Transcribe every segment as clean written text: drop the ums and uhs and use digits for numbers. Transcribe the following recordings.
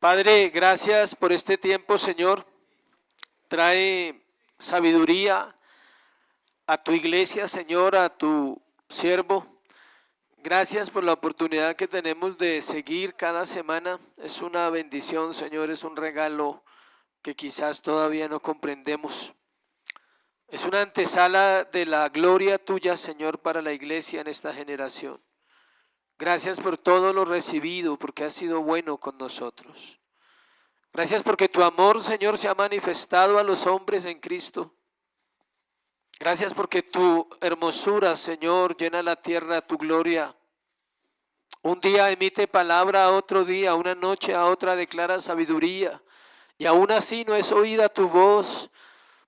Padre, gracias por este tiempo, Señor. Trae sabiduría a tu iglesia, Señor, a tu siervo. Gracias por la oportunidad que tenemos de seguir cada semana. Es una bendición, Señor, es un regalo que quizás todavía no comprendemos. Es una antesala de la gloria tuya, Señor, para la iglesia en esta generación. Gracias por todo lo recibido, porque has sido bueno con nosotros. Gracias porque tu amor, Señor, se ha manifestado a los hombres en Cristo. Gracias porque tu hermosura, Señor, llena la tierra, tu gloria. Un día emite palabra a otro día, una noche a otra declara sabiduría. Y aún así no es oída tu voz,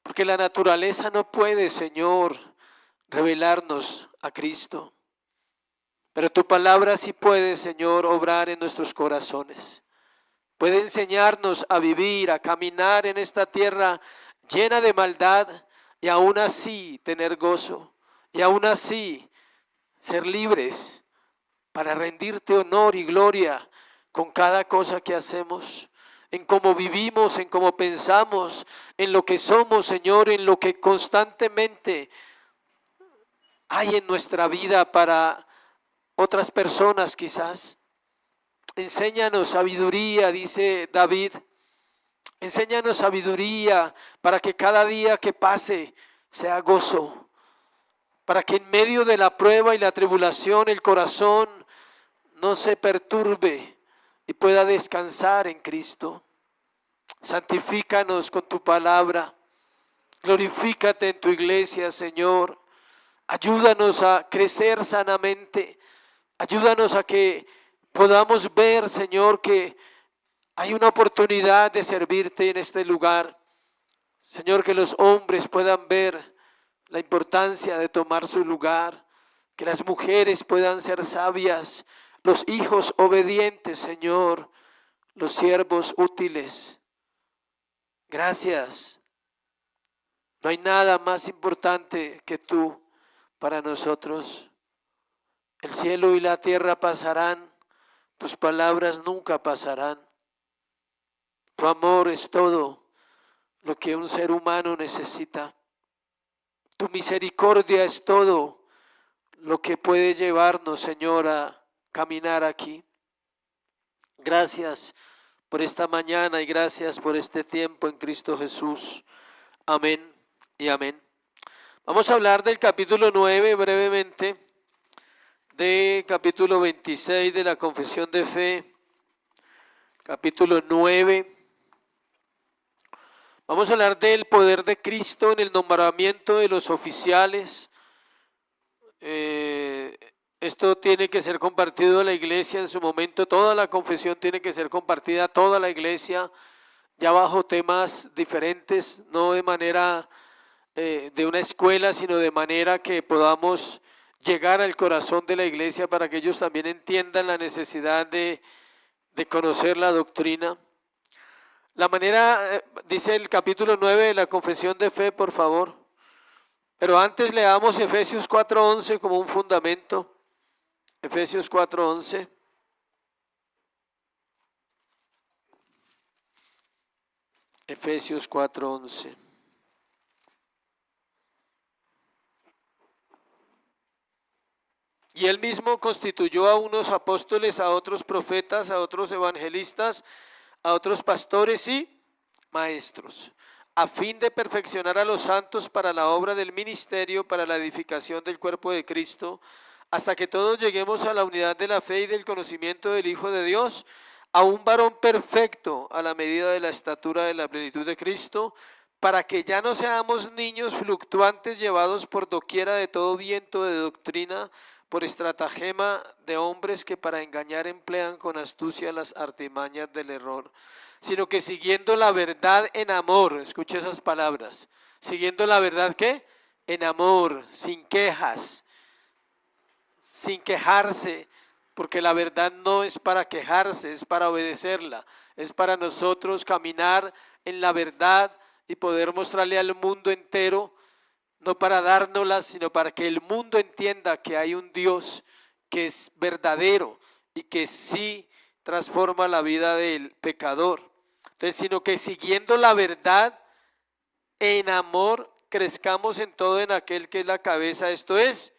porque la naturaleza no puede, Señor, revelarnos a Cristo. Pero tu palabra sí puede, Señor, obrar en nuestros corazones. Puede enseñarnos a vivir, a caminar en esta tierra llena de maldad y aún así tener gozo y aún así ser libres para rendirte honor y gloria con cada cosa que hacemos, en cómo vivimos, en cómo pensamos, en lo que somos, Señor, en lo que constantemente hay en nuestra vida para otras personas quizás. Enséñanos sabiduría, dice David. Enséñanos sabiduría para que cada día que pase sea gozo. Para que en medio de la prueba y la tribulación el corazón no se perturbe y pueda descansar en Cristo. Santifícanos con tu palabra. Glorifícate en tu iglesia, Señor. Ayúdanos a crecer sanamente. Ayúdanos a que podamos ver, Señor, que hay una oportunidad de servirte en este lugar. Señor, que los hombres puedan ver la importancia de tomar su lugar, que las mujeres puedan ser sabias, los hijos obedientes, Señor, los siervos útiles. Gracias. No hay nada más importante que tú para nosotros. El cielo y la tierra pasarán, tus palabras nunca pasarán. Tu amor es todo lo que un ser humano necesita. Tu misericordia es todo lo que puede llevarnos, Señor, a caminar aquí. Gracias por esta mañana y gracias por este tiempo en Cristo Jesús. Amén y amén. Vamos a hablar del capítulo 9 brevemente, de capítulo 26 de la Confesión de Fe, capítulo 9. Vamos a hablar del poder de Cristo en el nombramiento de los oficiales. Esto tiene que ser compartido a la iglesia en su momento. Toda la confesión tiene que ser compartida a toda la iglesia, ya bajo temas diferentes, no de manera de una escuela, sino de manera que podamos llegar al corazón de la iglesia para que ellos también entiendan la necesidad de conocer la doctrina. La manera, dice el capítulo 9 de la Confesión de Fe, por favor. Pero antes leamos Efesios 4:11 como un fundamento. Efesios 4:11. Efesios 4:11. Y él mismo constituyó a unos apóstoles, a otros profetas, a otros evangelistas, a otros pastores y maestros, a fin de perfeccionar a los santos para la obra del ministerio, para la edificación del cuerpo de Cristo, hasta que todos lleguemos a la unidad de la fe y del conocimiento del Hijo de Dios, a un varón perfecto, a la medida de la estatura de la plenitud de Cristo, para que ya no seamos niños fluctuantes llevados por doquiera de todo viento de doctrina, por estratagema de hombres que para engañar emplean con astucia las artimañas del error, sino que siguiendo la verdad en amor, escuche esas palabras, siguiendo la verdad ¿qué? En amor, sin quejas, sin quejarse, porque la verdad no es para quejarse, es para obedecerla, es para nosotros caminar en la verdad y poder mostrarle al mundo entero, no para dárnoslas, sino para que el mundo entienda que hay un Dios que es verdadero y que sí transforma la vida del pecador. Entonces, sino que siguiendo la verdad en amor, crezcamos en todo en aquel que es la cabeza, esto es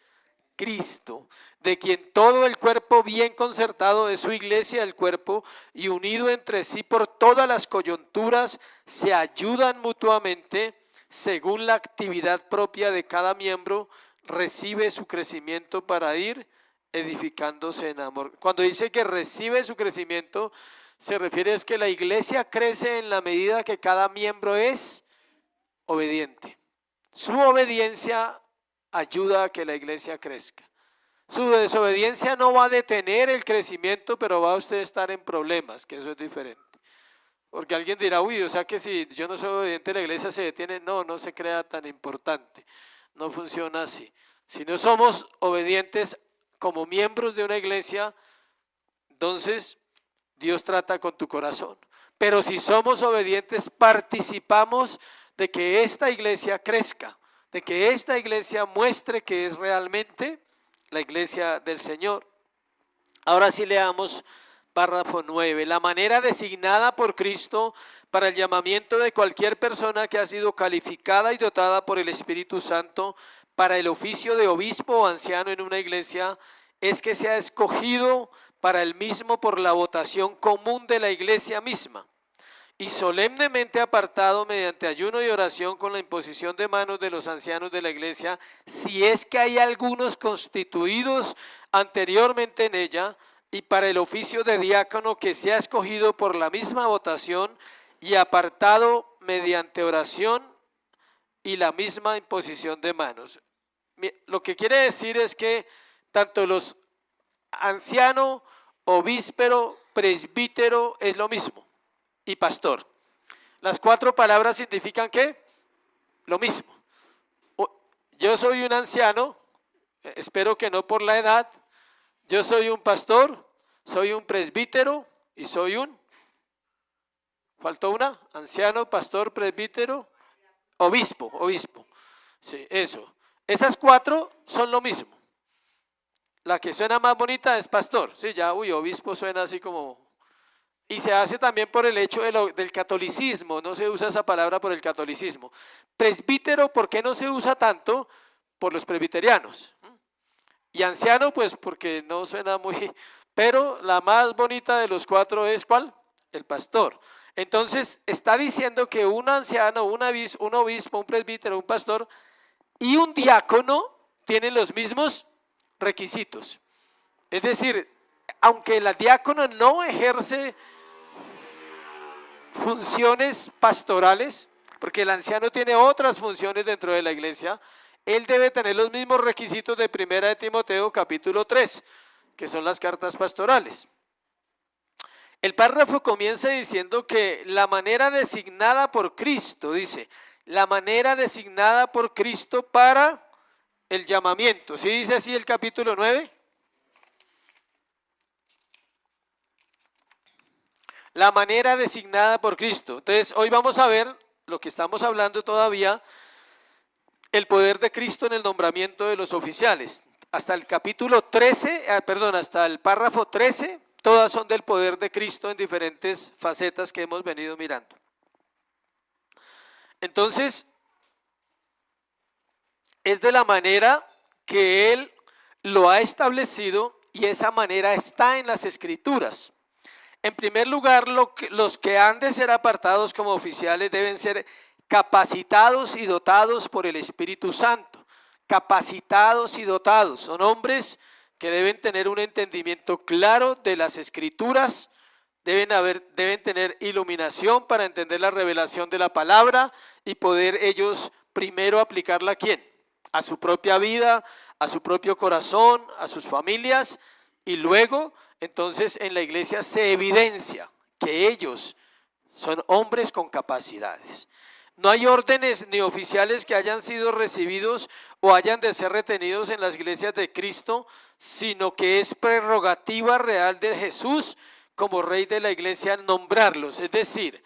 Cristo, de quien todo el cuerpo bien concertado es su iglesia, el cuerpo, y unido entre sí por todas las coyunturas, se ayudan mutuamente según la actividad propia de cada miembro, recibe su crecimiento para ir edificándose en amor. Cuando dice que recibe su crecimiento, se refiere es que la iglesia crece en la medida que cada miembro es obediente. Su obediencia ayuda a que la iglesia crezca. Su desobediencia no va a detener el crecimiento, pero va a usted estar en problemas, que eso es diferente. Porque alguien dirá, uy, o sea que si yo no soy obediente, la iglesia se detiene. No, no se crea tan importante. No funciona así. Si no somos obedientes como miembros de una iglesia, entonces Dios trata con tu corazón. Pero si somos obedientes, participamos de que esta iglesia crezca, de que esta iglesia muestre que es realmente la iglesia del Señor. Ahora sí leamos párrafo 9. La manera designada por Cristo para el llamamiento de cualquier persona que ha sido calificada y dotada por el Espíritu Santo para el oficio de obispo o anciano en una iglesia es que sea escogido para el mismo por la votación común de la iglesia misma y solemnemente apartado mediante ayuno y oración con la imposición de manos de los ancianos de la iglesia, si es que hay algunos constituidos anteriormente en ella, y para el oficio de diácono que sea escogido por la misma votación y apartado mediante oración y la misma imposición de manos. Lo que quiere decir es que tanto los anciano, obíspero, presbítero es lo mismo, y pastor. Las cuatro palabras significan ¿qué? Lo mismo. Yo soy un anciano, espero que no por la edad. Yo soy un pastor, soy un presbítero y soy un, ¿faltó una? Anciano, pastor, presbítero, obispo. Sí, eso. Esas cuatro son lo mismo. La que suena más bonita es pastor. Sí, ya, obispo suena así como... Y se hace también por el hecho del catolicismo, no se usa esa palabra por el catolicismo. Presbítero, ¿por qué no se usa tanto? Por los presbiterianos. Y anciano, pues porque no suena muy... Pero la más bonita de los cuatro es ¿cuál? El pastor. Entonces está diciendo que un anciano, un obispo, un presbítero, un pastor y un diácono tienen los mismos requisitos. Es decir, aunque el diácono no ejerce funciones pastorales, porque el anciano tiene otras funciones dentro de la iglesia, él debe tener los mismos requisitos de 1 de Timoteo capítulo 3, que son las cartas pastorales. El párrafo comienza diciendo que la manera designada por Cristo, dice, la manera designada por Cristo para el llamamiento. ¿Sí dice así el capítulo 9? La manera designada por Cristo. Entonces, hoy vamos a ver lo que estamos hablando todavía, el poder de Cristo en el nombramiento de los oficiales. Hasta el capítulo 13, hasta el párrafo 13, todas son del poder de Cristo en diferentes facetas que hemos venido mirando. Entonces, es de la manera que Él lo ha establecido y esa manera está en las Escrituras. En primer lugar, los que han de ser apartados como oficiales deben ser capacitados y dotados por el Espíritu Santo. Capacitados y dotados. Son hombres que deben tener un entendimiento claro de las Escrituras, deben tener iluminación para entender la revelación de la palabra y poder ellos primero aplicarla ¿a quién? A su propia vida, a su propio corazón, a sus familias, y luego entonces en la iglesia se evidencia que ellos son hombres con capacidades. No hay órdenes ni oficiales que hayan sido recibidos o hayan de ser retenidos en las iglesias de Cristo, sino que es prerrogativa real de Jesús como rey de la iglesia nombrarlos. Es decir,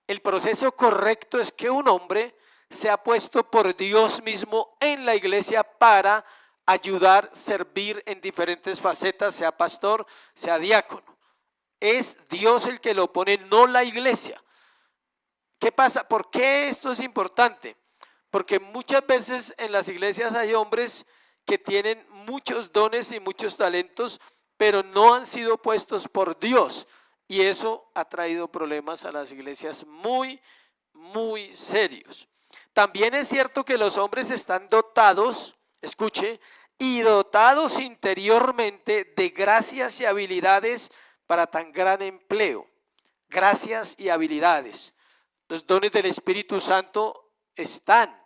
el proceso correcto es que un hombre sea puesto por Dios mismo en la iglesia para ayudar, servir en diferentes facetas, sea pastor, sea diácono. es Dios el que lo pone, no la iglesia. ¿Qué pasa? ¿Por qué esto es importante? Porque muchas veces en las iglesias hay hombres que tienen muchos dones y muchos talentos, pero no han sido puestos por Dios. Y eso ha traído problemas a las iglesias muy, muy serios. También es cierto que los hombres están dotados, escuche, y dotados interiormente de gracias y habilidades para tan gran empleo. Gracias y habilidades. Los dones del Espíritu Santo están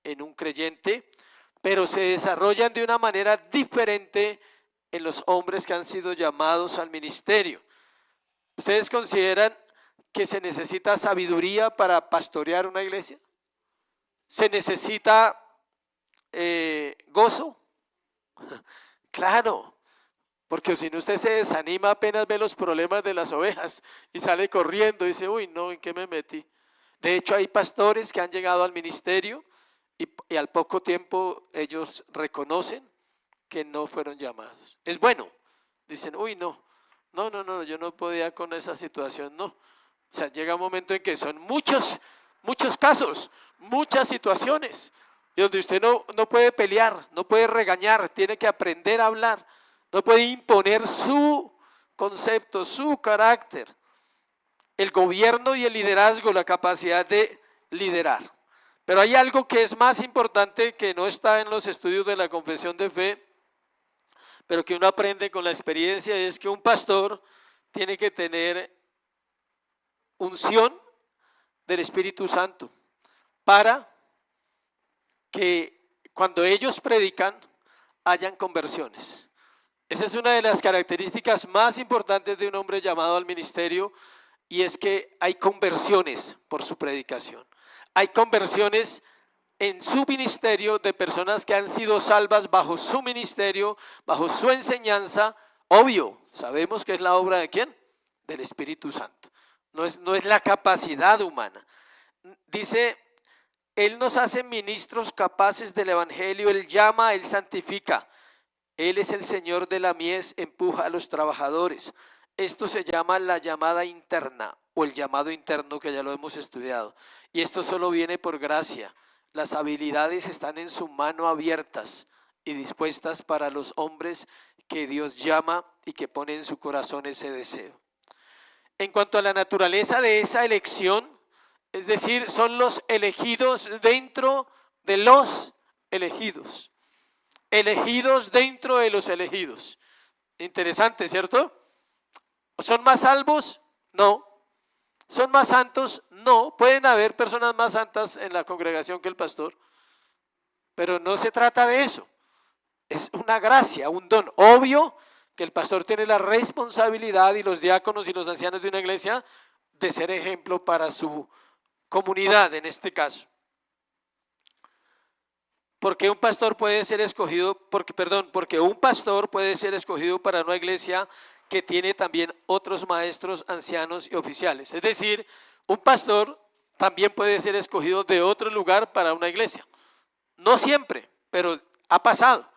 en un creyente, pero se desarrollan de una manera diferente en los hombres que han sido llamados al ministerio. ¿Ustedes consideran que se necesita sabiduría para pastorear una iglesia? ¿Se necesita gozo? Claro, porque si no usted se desanima apenas ve los problemas de las ovejas y sale corriendo y dice, uy, no, ¿en qué me metí? De hecho, hay pastores que han llegado al ministerio y al poco tiempo ellos reconocen que no fueron llamados. Es bueno, dicen, uy, no, yo no podía con esa situación, no. O sea, llega un momento en que son muchos casos, muchas situaciones, y donde usted no puede pelear, no puede regañar, tiene que aprender a hablar, no puede imponer su concepto, su carácter. El gobierno y el liderazgo, la capacidad de liderar. Pero hay algo que es más importante, que no está en los estudios de la confesión de fe, pero que uno aprende con la experiencia, y es que un pastor tiene que tener unción del Espíritu Santo para que cuando ellos predican hayan conversiones. Esa es una de las características más importantes de un hombre llamado al ministerio, y es que hay conversiones por su predicación. Hay conversiones en su ministerio de personas que han sido salvas bajo su ministerio, bajo su enseñanza. Obvio, sabemos que es la obra de ¿quién? Del Espíritu Santo. No es la capacidad humana. Dice, Él nos hace ministros capaces del evangelio, Él llama, Él santifica. Él es el Señor de la mies, empuja a los trabajadores. Esto se llama la llamada interna o el llamado interno, que ya lo hemos estudiado. Y esto solo viene por gracia. Las habilidades están en su mano abiertas y dispuestas para los hombres que Dios llama y que pone en su corazón ese deseo. En cuanto a la naturaleza de esa elección, es decir, son los elegidos dentro de los elegidos. Elegidos dentro de los elegidos. Interesante, ¿cierto? ¿Son más salvos? No. ¿Son más santos? No. Pueden haber personas más santas en la congregación que el pastor, pero no se trata de eso. Es una gracia, un don. Obvio que el pastor tiene la responsabilidad, y los diáconos y los ancianos de una iglesia, de ser ejemplo para su comunidad en este caso. Porque un pastor puede ser escogido, porque un pastor puede ser escogido para una iglesia que tiene también otros maestros, ancianos y oficiales. Es decir, un pastor también puede ser escogido de otro lugar para una iglesia. No siempre, pero ha pasado.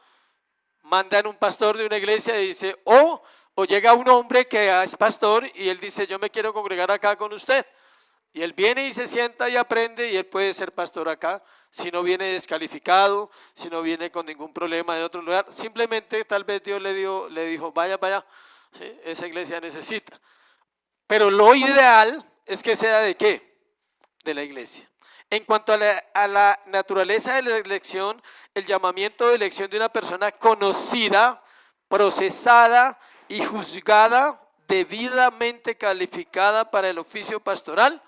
Mandan un pastor de una iglesia y dice, o llega un hombre que es pastor y él dice, yo me quiero congregar acá con usted. Y él viene y se sienta y aprende, y él puede ser pastor acá, si no viene descalificado, si no viene con ningún problema de otro lugar. Simplemente tal vez Dios le dijo, vaya, ¿sí? Esa iglesia necesita. Pero lo ideal es que sea ¿de qué? De la iglesia. En cuanto a la naturaleza de la elección, el llamamiento de elección de una persona conocida, procesada y juzgada, debidamente calificada para el oficio pastoral,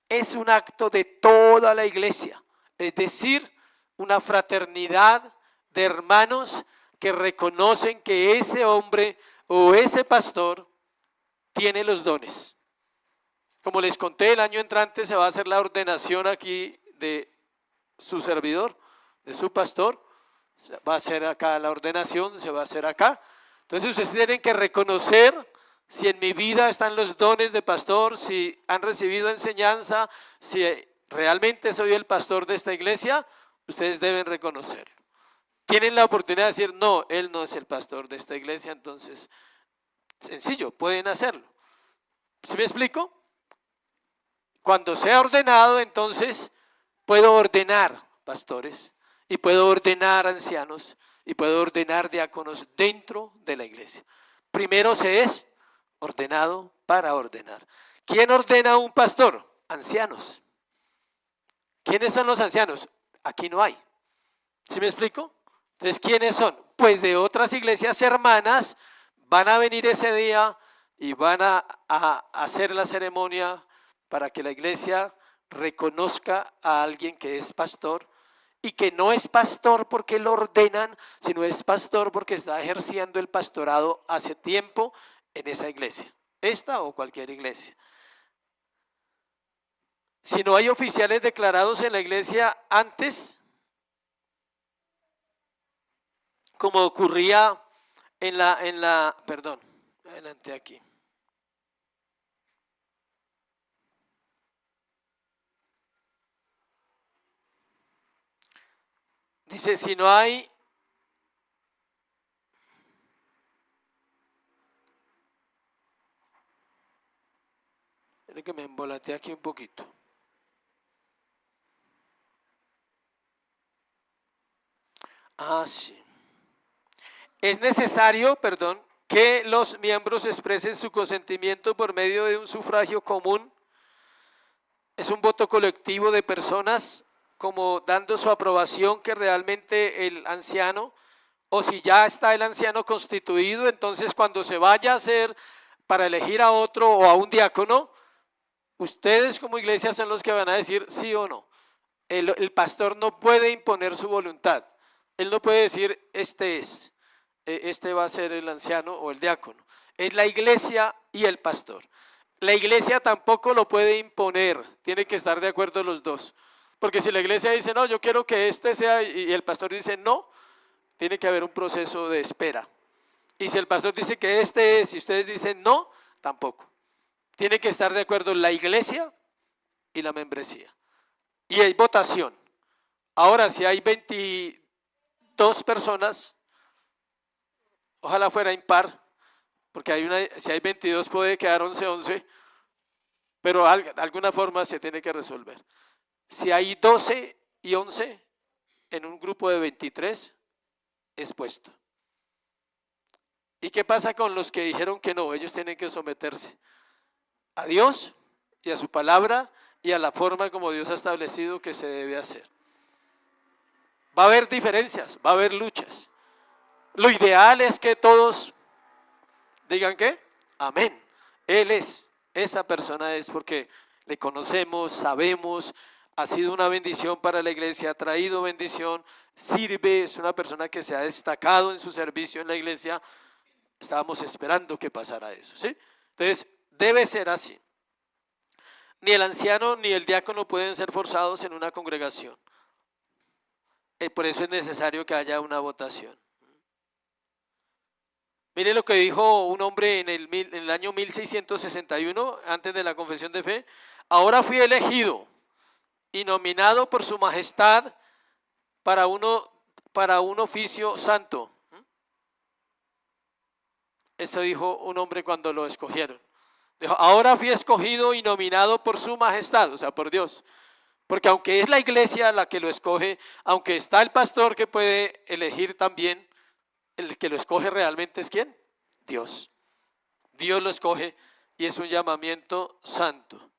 es un acto de toda la iglesia, es decir, una fraternidad de hermanos que reconocen que ese hombre o ese pastor tiene los dones. Como les conté, el año entrante se va a hacer la ordenación aquí de su servidor, de su pastor. Va a ser acá la ordenación, se va a hacer acá. Entonces ustedes tienen que reconocer si en mi vida están los dones de pastor, si han recibido enseñanza, si realmente soy el pastor de esta iglesia. Ustedes deben reconocerlo. Tienen la oportunidad de decir, no, él no es el pastor de esta iglesia, entonces sencillo, pueden hacerlo. ¿Sí me explico? Cuando sea ordenado, entonces puedo ordenar pastores y puedo ordenar ancianos y puedo ordenar diáconos dentro de la iglesia. Primero se es ordenado para ordenar. ¿Quién ordena a un pastor? Ancianos. ¿Quiénes son los ancianos? Aquí no hay. ¿Sí me explico? Entonces, ¿quiénes son? Pues de otras iglesias hermanas van a venir ese día y van a hacer la ceremonia para que la iglesia reconozca a alguien que es pastor y que no es pastor porque lo ordenan, sino es pastor porque está ejerciendo el pastorado hace tiempo en esa iglesia, esta o cualquier iglesia. Si no hay oficiales declarados en la iglesia antes, como ocurría perdón, adelante aquí. Dice, si no hay, tiene que me embolaté aquí un poquito. Sí. Es necesario, perdón, que los miembros expresen su consentimiento por medio de un sufragio común. Es un voto colectivo de personas como dando su aprobación que realmente el anciano, o si ya está el anciano constituido, entonces cuando se vaya a hacer para elegir a otro o a un diácono, ustedes como iglesia son los que van a decir sí o no. El pastor no puede imponer su voluntad. Él no puede decir este va a ser el anciano o el diácono. Es la iglesia y el pastor. La iglesia tampoco lo puede imponer, tiene que estar de acuerdo los dos. Porque si la iglesia dice, no, yo quiero que este sea, y el pastor dice no, tiene que haber un proceso de espera. Y si el pastor dice que este es, y ustedes dicen no, tampoco. Tiene que estar de acuerdo la iglesia y la membresía. Y hay votación. Ahora, si hay 22 personas, ojalá fuera impar, porque si hay 22 puede quedar 11-11, pero de alguna forma se tiene que resolver. Si hay 12 y 11 en un grupo de 23, es puesto. ¿Y qué pasa con los que dijeron que no? Ellos tienen que someterse a Dios y a su palabra y a la forma como Dios ha establecido que se debe hacer. Va a haber diferencias, va a haber luchas. Lo ideal es que todos digan que amén. Él es, esa persona es, porque le conocemos, sabemos, ha sido una bendición para la iglesia, ha traído bendición, sirve, es una persona que se ha destacado en su servicio en la iglesia. Estábamos esperando que pasara eso, ¿sí? Entonces, debe ser así. Ni el anciano ni el diácono pueden ser forzados en una congregación. Por eso es necesario que haya una votación. Mire lo que dijo un hombre en el año 1661, antes de la confesión de fe. Ahora fui elegido y nominado por su majestad para un oficio santo. Eso dijo un hombre cuando lo escogieron. Dijo, ahora fui escogido y nominado por su majestad, o sea, por Dios. Porque aunque es la iglesia la que lo escoge, aunque está el pastor que puede elegir también, el que lo escoge realmente es ¿quién? Dios. Dios lo escoge y es un llamamiento santo.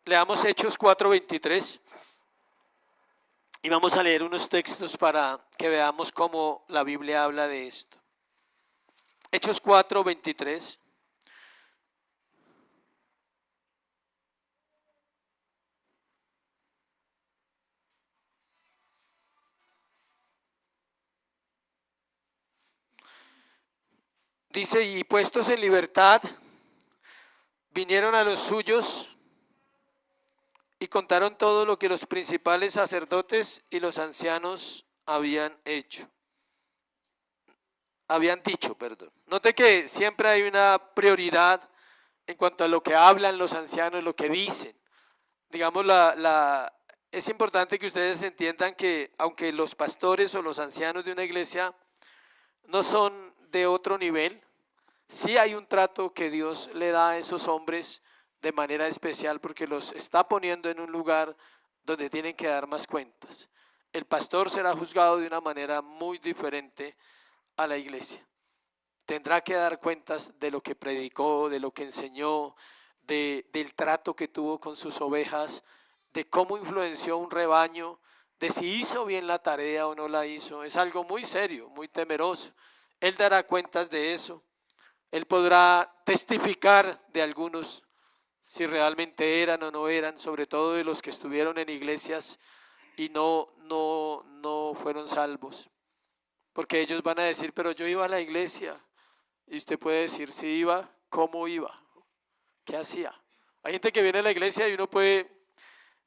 Leamos Hechos 4:23 y vamos a leer unos textos para que veamos cómo la Biblia habla de esto. Hechos 4:23. Dice, y puestos en libertad, vinieron a los suyos y contaron todo lo que los principales sacerdotes y los ancianos habían dicho. Note que siempre hay una prioridad en cuanto a lo que hablan los ancianos, lo que dicen. Digamos, es importante que ustedes entiendan que aunque los pastores o los ancianos de una iglesia no son de otro nivel, sí hay un trato que Dios le da a esos hombres de manera especial porque los está poniendo en un lugar donde tienen que dar más cuentas. El pastor será juzgado de una manera muy diferente a la iglesia. Tendrá que dar cuentas de lo que predicó, de lo que enseñó, del trato que tuvo con sus ovejas, de cómo influenció un rebaño, de si hizo bien la tarea o no la hizo. Es algo muy serio, muy temeroso. Él dará cuentas de eso. Él podrá testificar de algunos, si realmente eran o no eran, sobre todo de los que estuvieron en iglesias y no fueron salvos. Porque ellos van a decir, pero yo iba a la iglesia. Y usted puede decir si iba, cómo iba, qué hacía. Hay gente que viene a la iglesia y uno puede,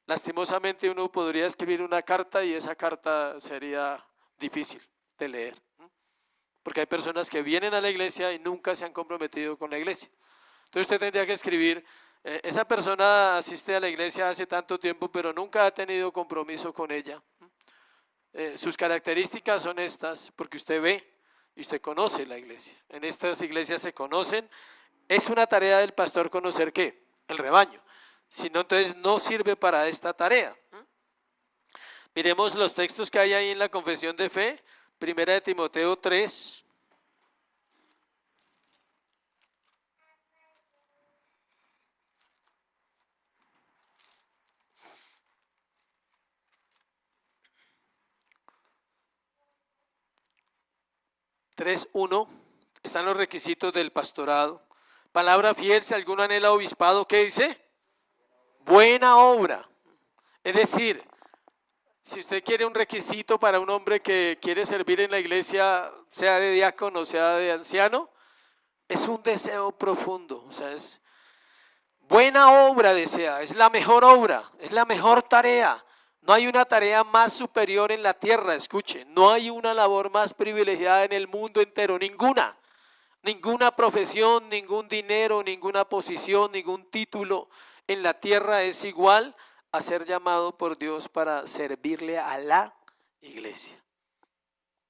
lastimosamente uno podría escribir una carta y esa carta sería difícil de leer. Porque hay personas que vienen a la iglesia y nunca se han comprometido con la iglesia. Entonces usted tendría que escribir, esa persona asiste a la iglesia hace tanto tiempo, pero nunca ha tenido compromiso con ella. Sus características son estas, porque usted ve y usted conoce la iglesia. En estas iglesias se conocen. Es una tarea del pastor conocer ¿qué? El rebaño. Si no, entonces no sirve para esta tarea. Miremos los textos que hay ahí en la confesión de fe. Primera de Timoteo 3. Tres, 1, están los requisitos del pastorado. Palabra fiel, si alguno anhela obispado, ¿qué dice? Buena obra. Es decir, si usted quiere un requisito para un hombre que quiere servir en la iglesia, sea de diácono, sea de anciano, es un deseo profundo, o sea, es buena obra desea, es la mejor obra, es la mejor tarea. No hay una tarea más superior en la tierra, escuche, no hay una labor más privilegiada en el mundo entero, ninguna. Ninguna profesión, ningún dinero, ninguna posición, ningún título en la tierra es igual a ser llamado por Dios para servirle a la iglesia.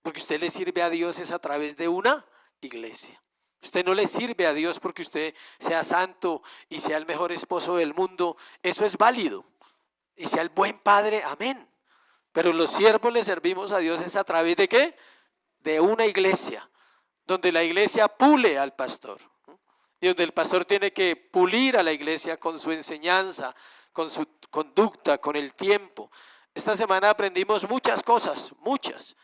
Porque usted le sirve a Dios es a través de una iglesia. Usted no le sirve a Dios porque usted sea santo y sea el mejor esposo del mundo. Eso es válido. Y sea el buen padre, amén. Pero los siervos le servimos a Dios es a través de ¿qué? De una iglesia, donde la iglesia pule al pastor. Y donde el pastor tiene que pulir a la iglesia con su enseñanza, con su conducta, con el tiempo. Esta semana aprendimos muchas cosas, muchas.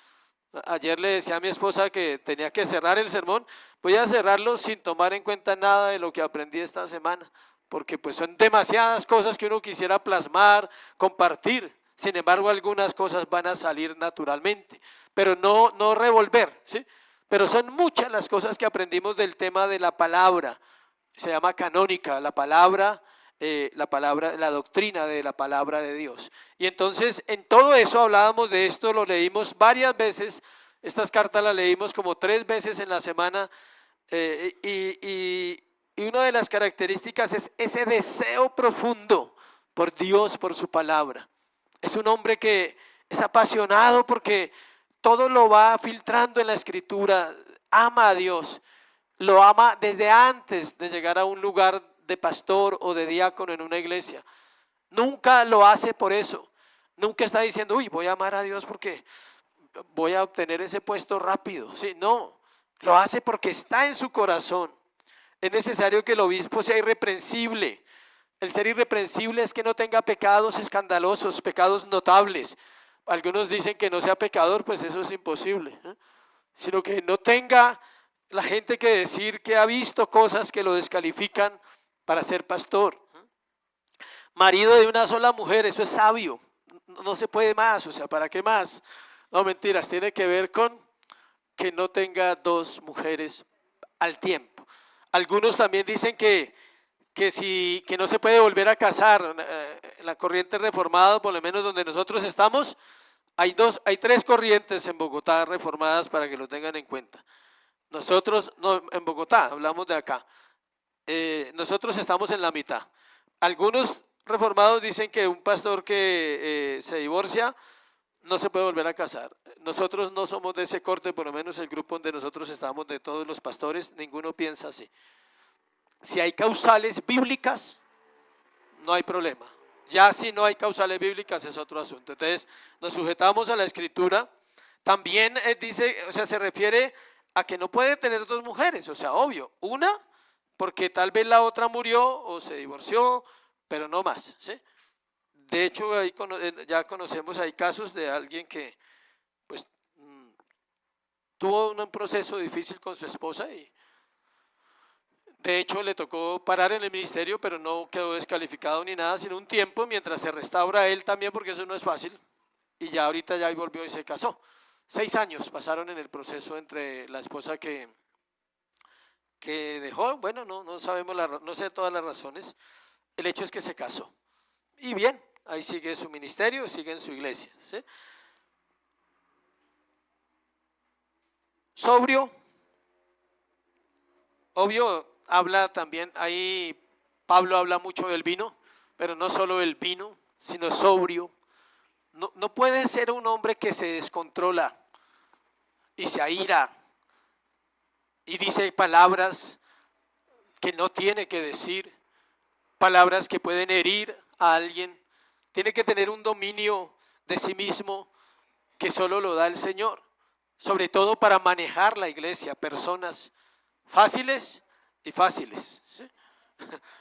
Ayer le decía a mi esposa que tenía que cerrar el sermón. Voy a cerrarlo sin tomar en cuenta nada de lo que aprendí esta semana, porque pues son demasiadas cosas que uno quisiera plasmar, compartir. Sin embargo, algunas cosas van a salir naturalmente, pero no revolver, ¿sí? Pero son muchas las cosas que aprendimos del tema de la palabra. Se llama canónica, la palabra, la doctrina de la palabra de Dios. Y entonces en todo eso hablábamos de esto, lo leímos varias veces. Estas cartas las leímos como 3 veces en la semana. Y una de las características es ese deseo profundo por Dios, por su palabra. Es un hombre que es apasionado porque todo lo va filtrando en la escritura, ama a Dios, lo ama desde antes de llegar a un lugar de pastor o de diácono en una iglesia. Nunca lo hace por eso, nunca está diciendo, uy, voy a amar a Dios porque voy a obtener ese puesto rápido. Sí, no, lo hace porque está en su corazón. Es necesario que el obispo sea irreprensible. El ser irreprensible es que no tenga pecados escandalosos, pecados notables. Algunos dicen que no sea pecador, pues eso es imposible, sino que no tenga la gente que decir que ha visto cosas que lo descalifican para ser pastor. Marido de una sola mujer, eso es sabio, no se puede más, o sea, ¿para qué más? No, mentiras, tiene que ver con que no tenga 2 mujeres al tiempo. Algunos también dicen que no se puede volver a casar. En la corriente reformada, por lo menos donde nosotros estamos, hay 3 corrientes en Bogotá reformadas para que lo tengan en cuenta. Nosotros, no, en Bogotá, hablamos de acá. nosotros estamos en la mitad. Algunos reformados dicen que un pastor que se divorcia no se puede volver a casar. Nosotros no somos de ese corte, por lo menos el grupo donde nosotros estamos, de todos los pastores, ninguno piensa así. Si hay causales bíblicas, no hay problema. Ya si no hay causales bíblicas es otro asunto. Entonces nos sujetamos a la escritura. También dice, o sea, se refiere a que no puede tener dos mujeres, o sea, obvio, una porque tal vez la otra murió o se divorció, pero no más, ¿sí? De hecho, ahí ya conocemos, hay casos de alguien que pues tuvo un proceso difícil con su esposa y de hecho le tocó parar en el ministerio, pero no quedó descalificado ni nada, sino un tiempo mientras se restaura él también, porque eso no es fácil, y ya ahorita ya volvió y se casó. 6 años pasaron en el proceso entre la esposa que dejó, bueno, no sabemos, no sé todas las razones, el hecho es que se casó. Y bien, ahí sigue su ministerio, sigue en su iglesia, ¿sí? Sobrio, obvio, habla también, ahí Pablo habla mucho del vino, pero no solo del vino, sino sobrio. No puede ser un hombre que se descontrola y se aira y dice palabras que no tiene que decir, palabras que pueden herir a alguien. Tiene que tener un dominio de sí mismo que solo lo da el Señor, sobre todo para manejar la iglesia, personas fáciles y fáciles, ¿sí?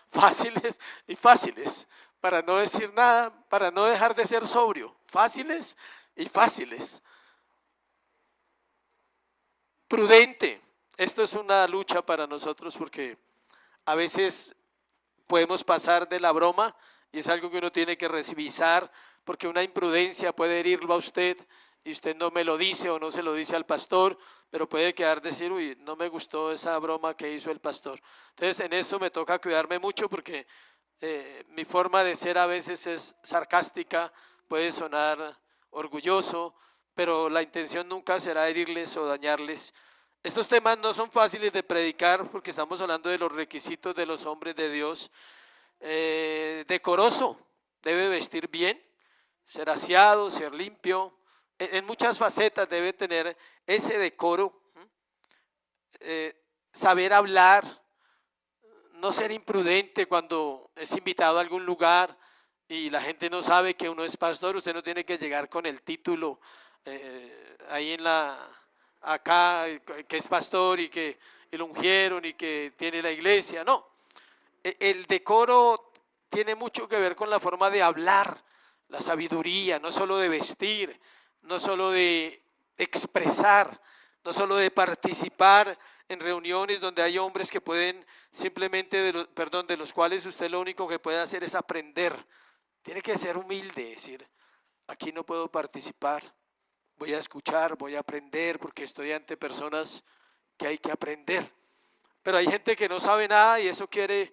Fáciles y fáciles, para no decir nada, para no dejar de ser sobrio, fáciles y fáciles. Prudente, esto es una lucha para nosotros porque a veces podemos pasar de la broma y es algo que uno tiene que revisar porque una imprudencia puede herirlo a usted y usted no me lo dice o no se lo dice al pastor, pero puede quedar decir, uy, no me gustó esa broma que hizo el pastor. Entonces en eso me toca cuidarme mucho porque mi forma de ser a veces es sarcástica, puede sonar orgulloso, pero la intención nunca será herirles o dañarles. Estos temas no son fáciles de predicar porque estamos hablando de los requisitos de los hombres de Dios. Decoroso, debe vestir bien, ser aseado, ser limpio, en muchas facetas debe tener ese decoro, saber hablar, no ser imprudente cuando es invitado a algún lugar y la gente no sabe que uno es pastor. Usted no tiene que llegar con el título ahí acá que es pastor y que lo ungieron y que tiene la iglesia, no. El decoro tiene mucho que ver con la forma de hablar, la sabiduría, no solo de vestir, no solo de expresar, no solo de participar en reuniones donde hay hombres que pueden simplemente, de los cuales usted lo único que puede hacer es aprender. Tiene que ser humilde, decir, aquí no puedo participar, voy a escuchar, voy a aprender porque estoy ante personas que hay que aprender. Pero hay gente que no sabe nada y eso quiere,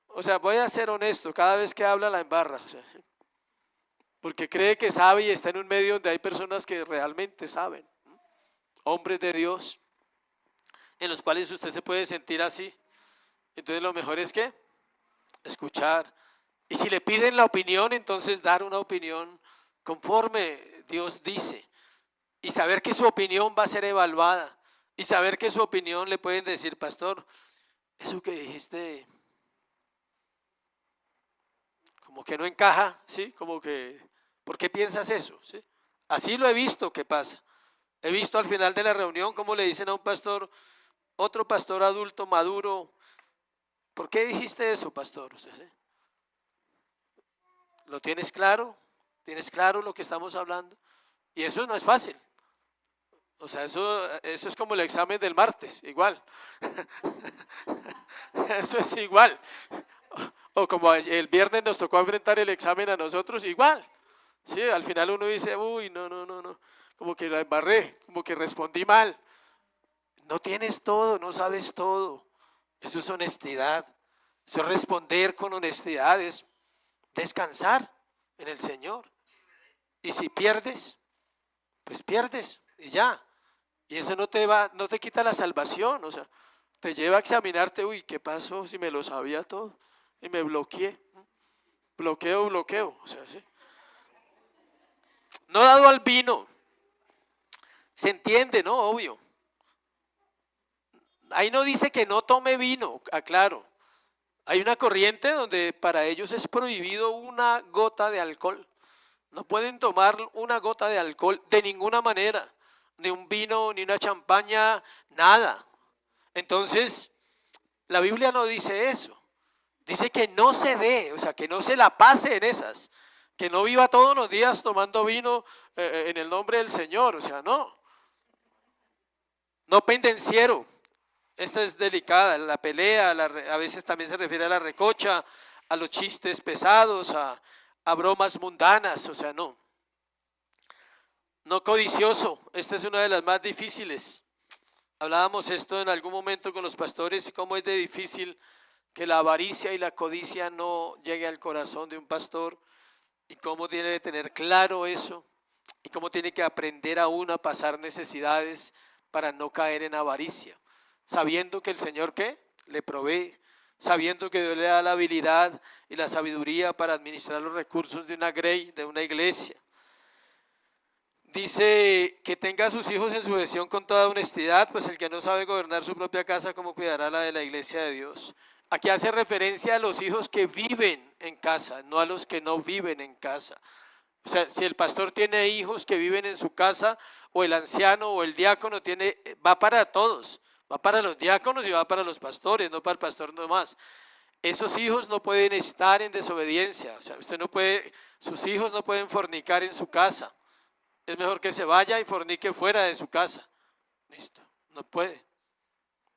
o sea, voy a ser honesto, cada vez que habla la embarra, o sea, porque cree que sabe y está en un medio donde hay personas que realmente saben, hombres de Dios, en los cuales usted se puede sentir así. Entonces lo mejor es que escuchar, y si le piden la opinión, entonces dar una opinión conforme Dios dice, y saber que su opinión va a ser evaluada, y saber que su opinión le pueden decir, pastor, eso que dijiste como que no encaja, ¿sí? Como que, ¿por qué piensas eso? ¿Sí? Así lo he visto que pasa. He visto al final de la reunión cómo le dicen a un pastor, otro pastor adulto, maduro, ¿por qué dijiste eso, pastor? O sea, ¿sí? ¿Lo tienes claro? ¿Tienes claro lo que estamos hablando? Y eso no es fácil. O sea, eso es como el examen del martes, igual. Eso es igual. O como el viernes nos tocó enfrentar el examen a nosotros, igual. Sí, al final uno dice, uy, no, como que la embarré, como que respondí mal. No tienes todo, no sabes todo. Eso es honestidad. Eso es responder con honestidad, es descansar en el Señor. Y si pierdes, pues pierdes y ya. Y eso no te quita la salvación, o sea, te lleva a examinarte, uy, ¿qué pasó si me lo sabía todo? Y me bloqueé. Bloqueo, o sea, sí. No dado al vino, se entiende, ¿no? Obvio. Ahí no dice que no tome vino, aclaro. Hay una corriente donde para ellos es prohibido una gota de alcohol. No pueden tomar una gota de alcohol de ninguna manera, ni un vino, ni una champaña, nada. Entonces, la Biblia no dice eso. Dice que no se dé, o sea, que no se la pase en esas. Que no viva todos los días tomando vino en el nombre del Señor, o sea, no. No pendenciero. Esta es delicada, la pelea, a veces también se refiere a la recocha, a los chistes pesados, a bromas mundanas, o sea, no. No codicioso, esta es una de las más difíciles. Hablábamos esto en algún momento con los pastores, cómo es de difícil que la avaricia y la codicia no llegue al corazón de un pastor y cómo tiene que tener claro eso y cómo tiene que aprender aún a pasar necesidades para no caer en avaricia, sabiendo que el Señor ¿qué? Le provee, sabiendo que Dios le da la habilidad y la sabiduría para administrar los recursos de una grey, de una iglesia. Dice que tenga a sus hijos en sujeción con toda honestidad, pues el que no sabe gobernar su propia casa, ¿cómo cuidará la de la iglesia de Dios? Aquí hace referencia a los hijos que viven en casa, no a los que no viven en casa. O sea, si el pastor tiene hijos que viven en su casa, o el anciano o el diácono tiene, va para todos, va para los diáconos y va para los pastores, no para el pastor nomás. Esos hijos no pueden estar en desobediencia, o sea, usted no puede, sus hijos no pueden fornicar en su casa. Es mejor que se vaya y fornique fuera de su casa. Listo, no puede.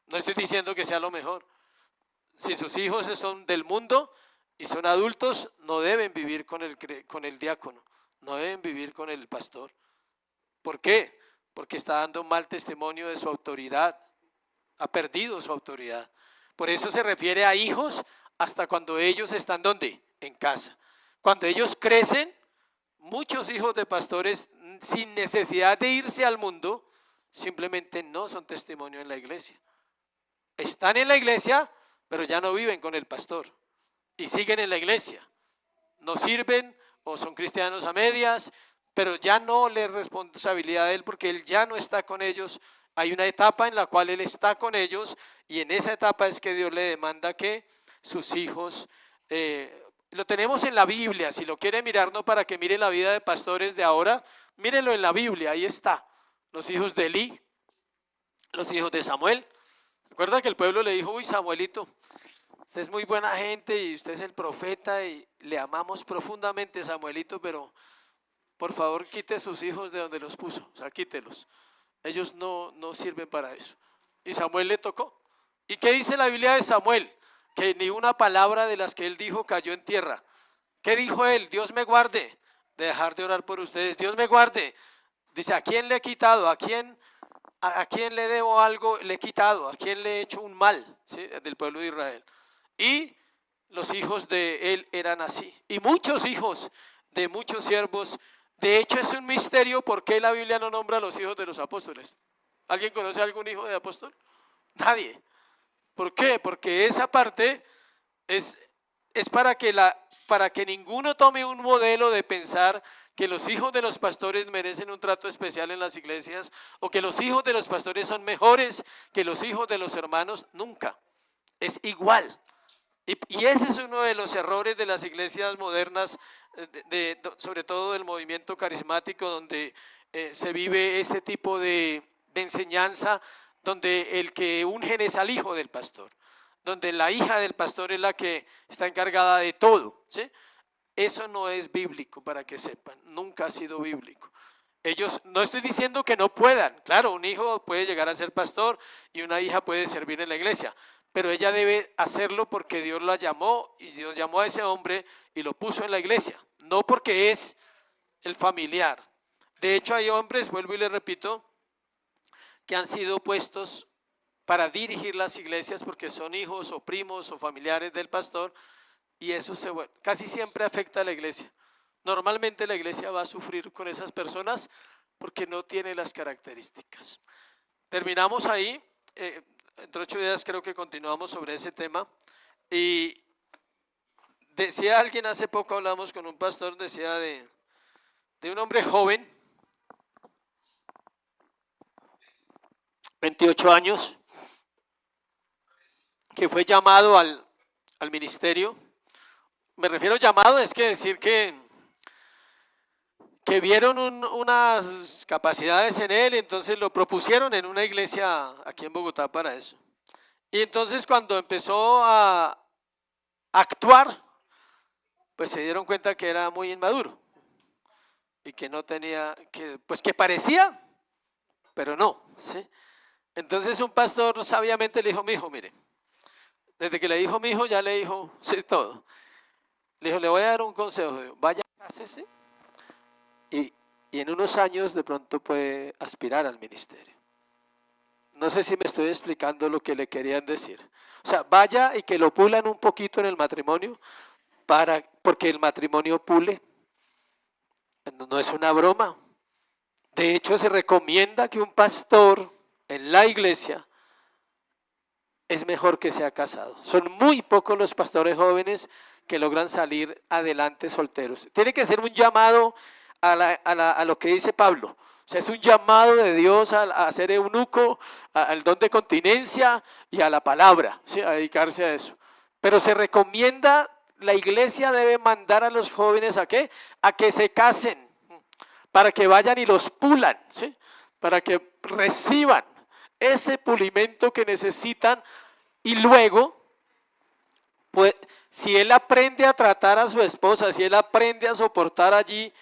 No estoy diciendo que sea lo mejor. Si sus hijos son del mundo y son adultos, no deben vivir con el diácono, no deben vivir con el pastor. ¿Por qué? Porque está dando mal testimonio de su autoridad, ha perdido su autoridad. Por eso se refiere a hijos hasta cuando ellos están ¿dónde? En casa. Cuando ellos crecen, muchos hijos de pastores sin necesidad de irse al mundo, simplemente no son testimonio en la iglesia. Están en la iglesia, pero ya no viven con el pastor y siguen en la iglesia. No sirven o son cristianos a medias, pero ya no le es responsabilidad a él porque él ya no está con ellos. Hay una etapa en la cual él está con ellos y en esa etapa es que Dios le demanda que sus hijos, lo tenemos en la Biblia, si lo quiere mirar, no para que mire la vida de pastores de ahora, mírenlo en la Biblia, ahí está. Los hijos de Elí, los hijos de Samuel. Recuerda que el pueblo le dijo, uy Samuelito, usted es muy buena gente y usted es el profeta y le amamos profundamente Samuelito, pero por favor quite sus hijos de donde los puso, o sea, quítelos. Ellos no sirven para eso. Y Samuel le tocó. ¿Y qué dice la Biblia de Samuel? Que ni una palabra de las que él dijo cayó en tierra. ¿Qué dijo él? Dios me guarde de dejar de orar por ustedes. Dios me guarde. Dice, ¿a quién le he quitado? ¿A quién le debo algo? Le he quitado. ¿A quién le he hecho un mal? ¿Sí? Del pueblo de Israel. Y los hijos de él eran así. Y muchos hijos de muchos siervos. De hecho, es un misterio por qué la Biblia no nombra a los hijos de los apóstoles. ¿Alguien conoce a algún hijo de apóstol? Nadie. ¿Por qué? Porque esa parte es para que ninguno tome un modelo de pensar que los hijos de los pastores merecen un trato especial en las iglesias o que los hijos de los pastores son mejores que los hijos de los hermanos. Nunca. Es igual. Y ese es uno de los errores de las iglesias modernas, sobre todo del movimiento carismático, donde se vive ese tipo de enseñanza, donde el que ungen es al hijo del pastor, donde la hija del pastor es la que está encargada de todo, ¿sí? Eso no es bíblico, para que sepan, nunca ha sido bíblico. Ellos, no estoy diciendo que no puedan, claro, un hijo puede llegar a ser pastor y una hija puede servir en la iglesia, pero ella debe hacerlo porque Dios la llamó y Dios llamó a ese hombre y lo puso en la iglesia, no porque es el familiar. De hecho, hay hombres, vuelvo y les repito, que han sido puestos para dirigir las iglesias porque son hijos o primos o familiares del pastor y eso casi siempre afecta a la iglesia. Normalmente la iglesia va a sufrir con esas personas porque no tiene las características. Terminamos ahí. entre 8 días creo que continuamos sobre ese tema. Y decía alguien, hace poco hablamos con un pastor, decía de un hombre joven, 28 años, que fue llamado al ministerio. Me refiero a llamado, es que decir que vieron unas capacidades en él, y entonces lo propusieron en una iglesia aquí en Bogotá para eso. Y entonces cuando empezó a actuar, pues se dieron cuenta que era muy inmaduro y que no tenía, pues que parecía, pero no, ¿sí? Entonces un pastor sabiamente le dijo, mi hijo, mire, desde que le dijo mi hijo ya le dijo, sí, todo. Le dijo, le voy a dar un consejo, vaya, cásese y en unos años de pronto puede aspirar al ministerio. No sé si me estoy explicando lo que le querían decir. O sea, vaya y que lo pulan un poquito en el matrimonio, porque el matrimonio pule. No es una broma. De hecho, se recomienda que un pastor en la iglesia es mejor que sea casado. Son muy pocos los pastores jóvenes que logran salir adelante solteros. Tiene que ser un llamado a lo que dice Pablo. O sea, es un llamado de Dios a ser eunuco, al don de continencia y a la palabra, ¿sí? A dedicarse a eso. Pero se recomienda, la iglesia debe mandar a los jóvenes ¿a qué? A que se casen, para que vayan y los pulan, ¿sí? Para que reciban ese pulimento que necesitan y luego, pues, si él aprende a tratar a su esposa, si él aprende a soportar allí,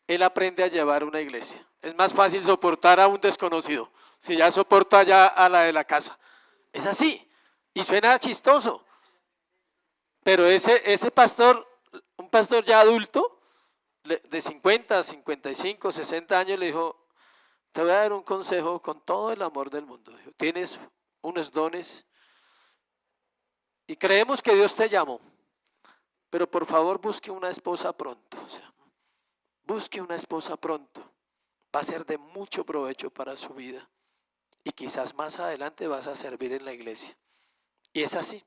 él aprende a llevar una iglesia. Es más fácil soportar a un desconocido, si ya soporta ya a la de la casa. Es así, y suena chistoso, pero ese pastor, un pastor ya adulto, de 50, 55, 60 años, le dijo, te voy a dar un consejo con todo el amor del mundo. Dijo, tienes unos dones y creemos que Dios te llamó, pero por favor busque una esposa pronto. O sea, busque una esposa pronto. Va a ser de mucho provecho para su vida y quizás más adelante vas a servir en la iglesia. Y es así.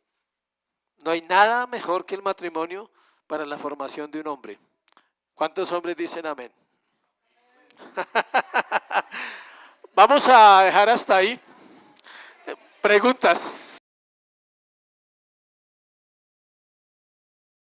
No hay nada mejor que el matrimonio para la formación de un hombre. ¿Cuántos hombres dicen amén? Vamos a dejar hasta ahí. Preguntas.